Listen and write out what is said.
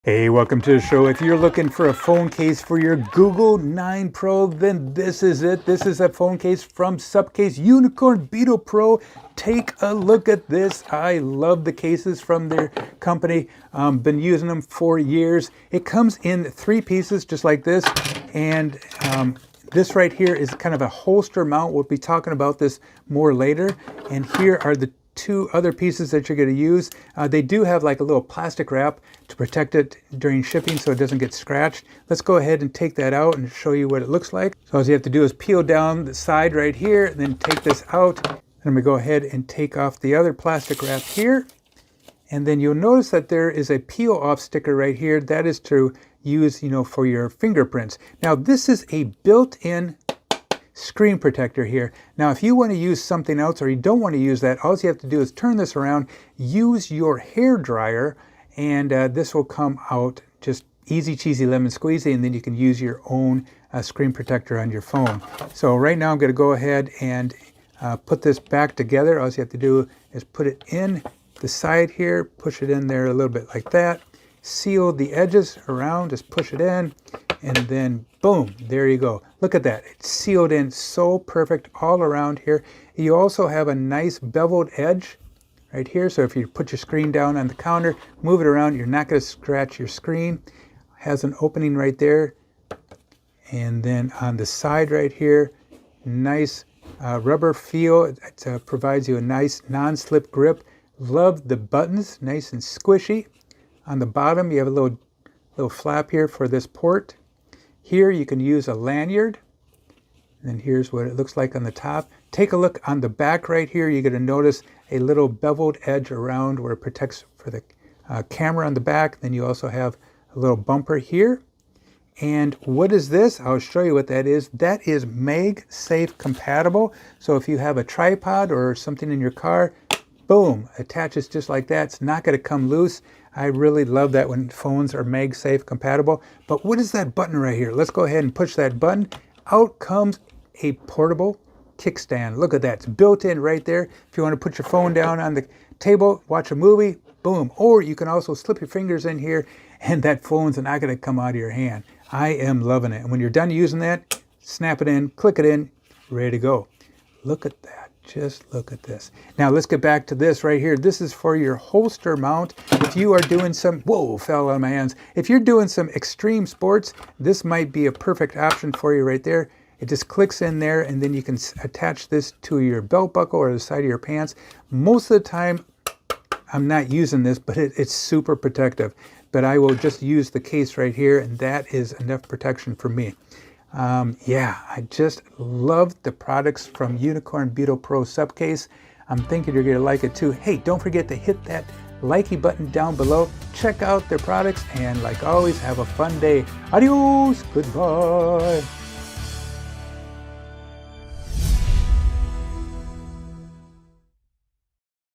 Hey, welcome to the show. If you're looking for a phone case for your Google 9 Pro, then this is it. This is a phone case from Supcase Unicorn Beetle Pro. Take a look at this. I love the cases from their company. Been using them for years. It comes in 3 pieces just like this. And this right here is kind of a holster mount. We'll be talking about this more later. And here are the 2 other pieces that you're going to use. They do have like a little plastic wrap to protect it during shipping so it doesn't get scratched. Let's go ahead and take that out and show you what it looks like. So all you have to do is peel down the side right here and then take this out. And I'm going to go ahead and take off the other plastic wrap here. And then you'll notice that there is a peel off sticker right here. That is to use, for your fingerprints. Now this is a built-in screen protector here. Now if you want to use something else or you don't want to use that, all you have to do is turn this around, use your hair dryer, and this will come out just easy cheesy lemon squeezy, and then you can use your own screen protector on your phone. So right now I'm going to go ahead and put this back together. All you have to do is put it in the side here, push it in there a little bit like that, seal the edges around, just push it in, and then boom, there you go. Look at that. It's sealed in so perfect all around here. You also have a nice beveled edge right here. So if you put your screen down on the counter, move it around, you're not going to scratch your screen. Has an opening right there. And then on the side right here, nice rubber feel. It provides you a nice non-slip grip. Love the buttons, nice and squishy. On the bottom, you have a little flap here for this port. Here you can use a lanyard, and then here's what it looks like on the top. Take a look on the back right here. You're going to notice a little beveled edge around where it protects for the camera on the back. Then you also have a little bumper here. And what is this? I'll show you what that is. That is MagSafe compatible. So if you have a tripod or something in your car, boom, attaches just like that. It's not going to come loose. I really love that when phones are MagSafe compatible. But what is that button right here? Let's go ahead and push that button. Out comes a portable kickstand. Look at that. It's built in right there. If you want to put your phone down on the table, watch a movie, boom. Or you can also slip your fingers in here and that phone's not going to come out of your hand. I am loving it. And when you're done using that, snap it in, click it in, ready to go. Look at that. Just look at this. Now let's get back to this right here. This is for your holster mount. If you are doing some, whoa, fell out of my hands. If you're doing some extreme sports, this might be a perfect option for you right there. It just clicks in there, and then you can attach this to your belt buckle or the side of your pants. Most of the time, I'm not using this, but it's super protective. But I will just use the case right here, and that is enough protection for me. Yeah, I just love the products from Unicorn Beetle Pro Supcase. I'm thinking you're going to like it too. Hey, don't forget to hit that likey button down below. Check out their products, and like always, have a fun day. Adios. Goodbye.